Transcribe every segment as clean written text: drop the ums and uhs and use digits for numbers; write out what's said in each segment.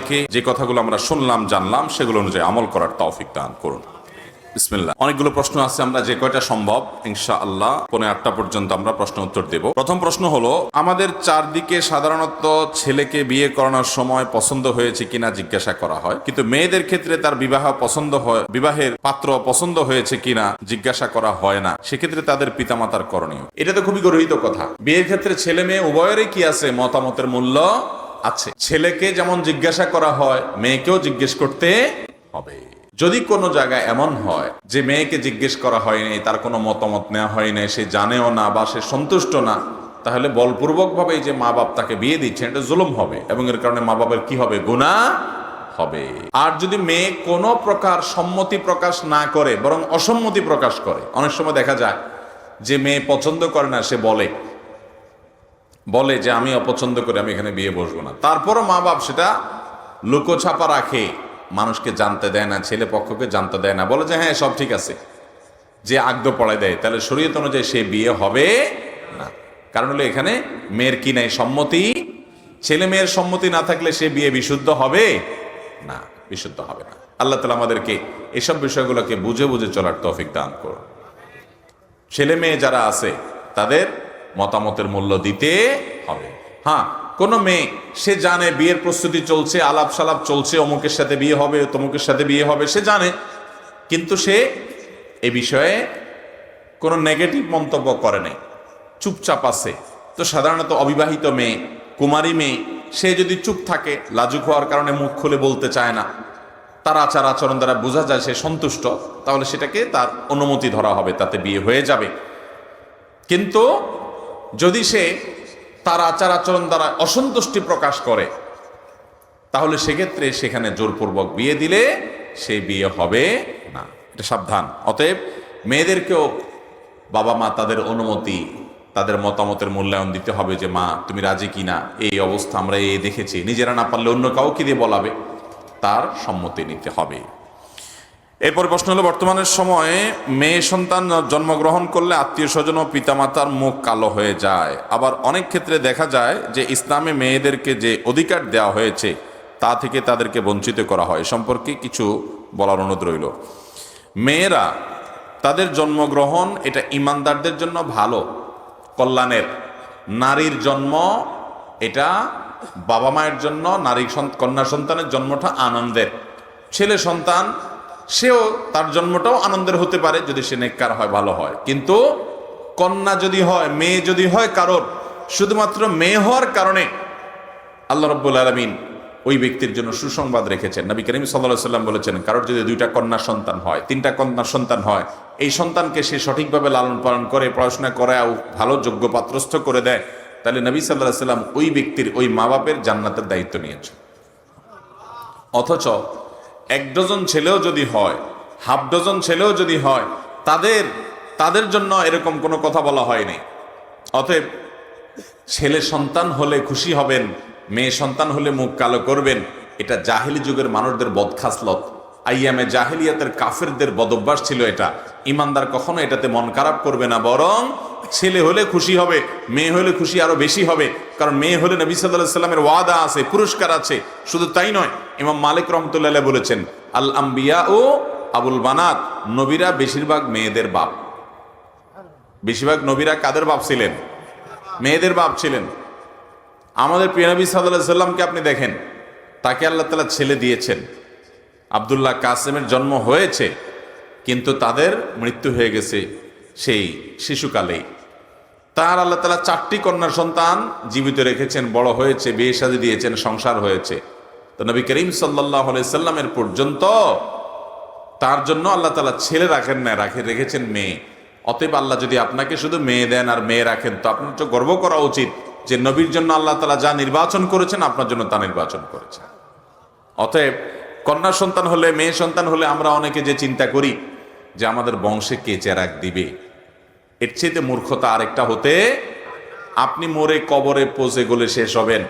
আমাদেরকে যে কথাগুলো আমরা শুনলাম জানলাম সেগুলো অনুযায়ী আমল করার তৌফিক দান করুন। বিসমিল্লাহ। অনেকগুলো প্রশ্ন আছে, আমরা যে কয়টা সম্ভব ইনশাআল্লাহ 8:45 পর্যন্ত আমরা প্রশ্ন উত্তর দেব। প্রথম প্রশ্ন হলো, আমাদের চারদিকে সাধারণত ছেলেকে বিয়ে করানোর সময় পছন্দ হয়েছে কিনা জিজ্ঞাসা করা হয়, কিন্তু মেয়েদের ক্ষেত্রে তার বিবাহের পাত্র পছন্দ হয়েছে কিনা জিজ্ঞাসা করা হয় না। সেক্ষেত্রে তাদের পিতামাতার করণীয়। এটা তো খুবই গর্হিত কথা। বিয়ের ক্ষেত্রে ছেলে মেয়ে উভয়েরই কি আছে, মতামতের মূল্য আছে। ছেলেকে যেমন জিজ্ঞাসা করা হয়, মেয়েকেও জিজ্ঞেস করতে হবে। যদি কোনো জায়গায় এমন হয় যে মেয়েকে জিজ্ঞেস করা হয়নি, তার কোনো মতামত নেওয়া হয়নি, সে জানেও না বা সে সন্তুষ্ট না, তাহলে বলপূর্বক ভাবে যে মা বাপ তাকে বিয়ে দিচ্ছে, এটা জুলুম হবে এবং এর কারণে মা বাবার কি হবে, গুনাহ হবে। আর যদি মেয়ে কোনো প্রকার সম্মতি প্রকাশ না করে বরং অসম্মতি প্রকাশ করে, অনেক সময় দেখা যায় যে মেয়ে পছন্দ করে না, সে বলে যে আমি অপছন্দ করি, আমি এখানে বিয়ে বসবো না। তারপরও মা বাপ সেটা লুকোছাপা রাখে, মানুষকে জানতে দেয় না, ছেলে পক্ষকে জানতে দেয় না, বলে যে হ্যাঁ সব ঠিক আছে, যে আগ্দ পড়ায় দেয়, তাহলে শরীয়ত অনুযায়ী সে বিয়ে হবে না। কারণ হলো এখানে মেয়ের কি নাই, সম্মতি। ছেলে মেয়ের সম্মতি না থাকলে সে বিয়ে বিশুদ্ধ হবে না, বিশুদ্ধ হবে না। আল্লাহ তাআলা আমাদেরকে এসব বিষয়গুলোকে বুঝে বুঝে চলার তৌফিক দান করুন। ছেলে মেয়ে যারা আছে তাদের মতামতের মূল্য দিতে হবে। হ্যাঁ, কোন মেয়ে সে জানে বিয়ের প্রস্তুতি চলছে, আলাপ সালাপ চলছে, অমুকের সাথে বিয়ে হবে, তমুকের সাথে বিয়ে হবে, সে জানে, কিন্তু সে এ বিষয়ে কোনো নেগেটিভ মন্তব্য করে নাই, চুপচাপ আছে। তো সাধারণত অবিবাহিত মেয়ে, কুমারী মেয়ে, সে যদি চুপ থাকে, লাজুক হওয়ার কারণে মুখ খুলে বলতে চায় না, তার আচার আচরণ দ্বারা বোঝা যায় সে সন্তুষ্ট, তাহলে সেটাকে তার অনুমতি ধরা হবে, তাতে বিয়ে হয়ে যাবে। কিন্তু যদি সে তার আচার আচরণ দ্বারা অসন্তুষ্টি প্রকাশ করে, তাহলে সেক্ষেত্রে সেখানে জোরপূর্বক বিয়ে দিলে সেই বিয়ে হবে না। এটা সাবধান। অতএব মেয়েদেরকেও বাবা মা তাদের অনুমতি, তাদের মতামতের মূল্যায়ন দিতে হবে, যে মা তুমি রাজি কিনা, এই অবস্থা আমরা এই দেখেছি, নিজেরা না পারলে অন্য কাউকে দিয়ে বলাবে, তার সম্মতি নিতে হবে। এরপর প্রশ্ন হলো, বর্তমানের সময়ে মেয়ে সন্তান জন্মগ্রহণ করলে আত্মীয় স্বজন ও পিতামাতার মুখ কালো হয়ে যায়। আবার অনেক ক্ষেত্রে দেখা যায় যে ইসলামে মেয়েদেরকে যে অধিকার দেওয়া হয়েছে তা থেকে তাদেরকে বঞ্চিত করা হয়। সম্পর্কে কিছু বলার অনুরোধ রইল। মেয়েরা তাদের জন্মগ্রহণ এটা ইমানদারদের জন্য ভালো, কল্যাণের। নারীর জন্ম এটা বাবা মায়ের জন্য, কন্যা সন্তানের জন্মটা আনন্দের। ছেলে সন্তান সেও, তার জন্মটাও আনন্দের হতে পারে যদি সে নেককার হয়, ভালো হয়। কিন্তু কন্যা যদি হয়, মেয়ে যদি হয় কারোর, শুধুমাত্র মেয়ে হওয়ার কারণে আল্লাহ রাব্বুল আলামিন ওই ব্যক্তির জন্য সুসংবাদ রেখেছেন। নবী করিম সাল্লাল্লাহু আলাইহি ওয়াসাল্লাম বলেছেন, কারোর যদি 2টা কন্যা সন্তান হয়, 3টা কন্যা সন্তান হয়, এই সন্তানকে সে সঠিকভাবে লালন পালন করে, পড়াশোনা করায় ভালো যোগ্য পাত্রস্থ করে দেয়, তাহলে নবী সাল্লাল্লাহু আলাইহি ওয়াসাল্লাম ওই ব্যক্তির, ওই মা বাপের জান্নাতের দায়িত্ব নিয়েছেন। অথচ 1 ডজন ছেলেও যদি হয়, হাফ ডজন ছেলেও যদি হয়, তাদের জন্য এরকম কোনো কথা বলা হয়নি। অতএব ছেলে সন্তান হলে খুশি হবেন, মেয়ে সন্তান হলে মুখ কালো করবেন, এটা জাহেলি যুগের মানুষদের বদখাসলত, আইয়ামে জাহেলিয়াতের কাফেরদের বদভ্যাস ছিল এটা। ইমানদার কখনো এটাতে মন খারাপ করবে না, বরং ছেলে হলে খুশি হবে, মেয়ে হলে খুশি আরো বেশি হবে। কারণ মেয়ে হলে নবী সাল্লাল্লাহু আলাইহি ওয়াসাল্লামের ওয়াদা আছে, পুরস্কার আছে। শুধু তাই নয়, ইমাম মালিক রাহমাতুল্লাহ আলাইহি বলেছেন, আল আম্বিয়া ও আবুল বানাত, নবীরা বেশিরভাগ মেয়েদের বাপ। বেশিরভাগ নবীরা কাদের বাপ ছিলেন? মেয়েদের বাপ ছিলেন। আমাদের প্রিয় নবী সাল্লাল্লাহু আলাইহি ওয়াসাল্লামকে আপনি দেখেন, তাকে আল্লাহ তাআলা ছেলে দিয়েছেন। আব্দুল্লাহ কাসেমের জন্ম হয়েছে, কিন্তু তাদের মৃত্যু হয়ে গেছে সেই শিশুকালেই। তার আল্লাহ তাআলা 4টি কন্যা সন্তান জীবিত রেখেছেন, বড় হয়েছে, বিয়ে শাদী দিয়েছেন, সংসার হয়েছে। তো নবী করিম সাল্লাল্লাহু আলাইহি সাল্লামের পর্যন্ত তার জন্য আল্লাহ তাআলা ছেলে রাখেন না, রেখেছেন মেয়ে। অতএব আল্লাহ যদি আপনাকে শুধু মেয়ে দেন আর মেয়ে রাখেন, তো আপনার তো গর্ব করা উচিত যে নবীর জন্য আল্লাহ তাআলা যা নির্বাচন করেছেন, আপনার জন্য তা নির্বাচন করেছেন। অতএব কন্যা সন্তান হলে, মেয়ে সন্তান হলে আমরা অনেকে যে চিন্তা করি যে আমাদের বংশে কে চেরাগ দিবে, এর চেয়ে মূর্খতা আরেকটা হতে, আপনি মরে কবরে পচে গলে শেষ হবেন,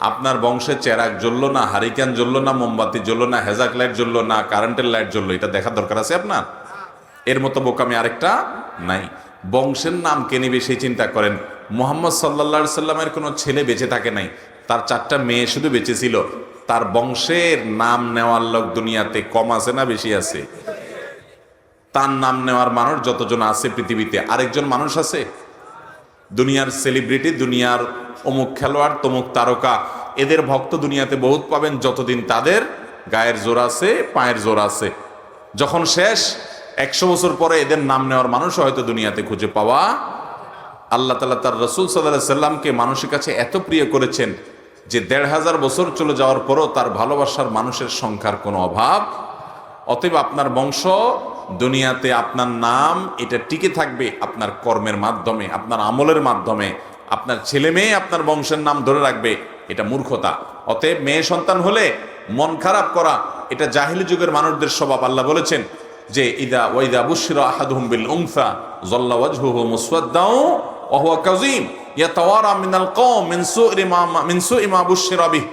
আপনার বংশে চেরাগ জ্বললো না, হারিকেন জ্বললো না, মোমবাতি জ্বললো না, হেজাক লাইট জ্বললো না, কারেন্টের লাইট জ্বললো, এটা দেখার দরকার আছে আপনার? এর মতো বোকামি আরেকটা নাই। বংশের নাম কে নিবে সেই চিন্তা করেন। মুহাম্মদ সাল্লাল্লাহু আলাইহি সাল্লামের কোনো ছেলে বেঁচে থাকে নাই, তার 4টা মেয়ে শুধু বেঁচে ছিল। তার বংশের নাম নেওয়ার লোক দুনিয়াতে কম আছে না বেশি আছে? তার নাম নেওয়ার মানুষ যতজন আছে পৃথিবীতে, আরেকজন মানুষ আছে? দুনিয়ার সেলিব্রিটি, দুনিয়ার অমুক খেলোয়াড়, তমুক তারকা, এদের ভক্ত দুনিয়াতে বহুত পাবেন যতদিন তাদের গায়ের জোর আছে, পায়ের জোর আছে। যখন শেষ 100 বছর পরে এদের নাম নেওয়ার মানুষ হয়তো দুনিয়াতে খুঁজে পাওয়া। আল্লাহ তাআলা তার রাসূল সাল্লাল্লাহু আলাইহি সাল্লামকে মানুষের কাছে এত প্রিয় করেছেন যে 1500 বছর চলে যাওয়ার পরও তার ভালোবাসার মানুষের সংখ্যার কোনো অভাব। অতএব আপনার বংশ দুনিয়াতে, আপনার নাম এটা টিকে থাকবে আপনার কর্মের মাধ্যমে, আপনার আমলের মাধ্যমে। আপনার ছেলে মেয়ে আপনার বংশের নাম ধরে রাখবে, এটা মূর্খতা। অতএব মেয়ে সন্তান হলে মন খারাপ করা এটা জাহিলি যুগের মানুষদের স্বভাব। আল্লাহ বলেছেন যে ওয়াইদা বুশরা আহাদুহুম বিল উনসা যাল্লা ওয়াজহুহু মুসওয়াদ্দাও ওয়া হুয়া কাযীম ইয়াতাওয়ারা মিনাল কওম মিন সুই মা বুশিরা বিহি।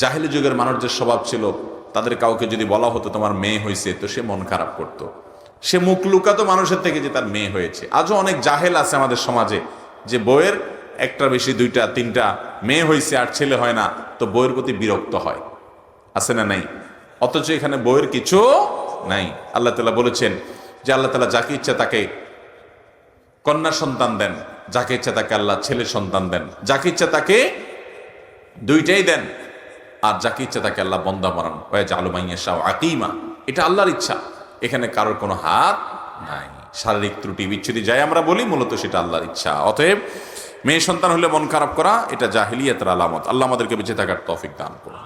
জাহিলি যুগের মানুষদের স্বভাব ছিল, তাদের কাউকে যদি বলা হতো তোমার মেয়ে হয়েছে, তো সে মন খারাপ করত, সে মুখ লুকাতো মানুষের থেকে যে তার মেয়ে হয়েছে। আজও অনেক জাহেল আছে আমাদের সমাজে, যে বউয়ের একটা বেশি, 2টা 3টা মেয়ে হয়েছে আর ছেলে হয় না, তো বউয়ের প্রতি বিরক্ত হয়। আছে না নাই? অথচ এখানে বউয়ের কিছু নাই। আল্লাহ তাআলা বলেছেন যে আল্লাহ তাআলা যাকে ইচ্ছা তাকে কন্যা সন্তান দেন, যাকে ইচ্ছা তাকে আল্লাহ ছেলে সন্তান দেন, যাকে ইচ্ছা তাকে 2টাই দেন, আর যাকে ইচ্ছা তাকে আল্লাহ বন্দা বানান। ওয়াজআলু মান ইয়াশাউ আকীমা। এটা আল্লাহর ইচ্ছা, এখানে কারোর কোনো হাত নাই। শারীরিক ত্রুটি বিচ্ছুতি যাই আমরা বলি, মূলত সেটা আল্লাহর ইচ্ছা। অতএব মেয়ে সন্তান হলে মন খারাপ করা এটা জাহিলিয়াতের আলামত। আল্লাহ আমাদেরকে বেঁচে থাকার তৌফিক দান করুন।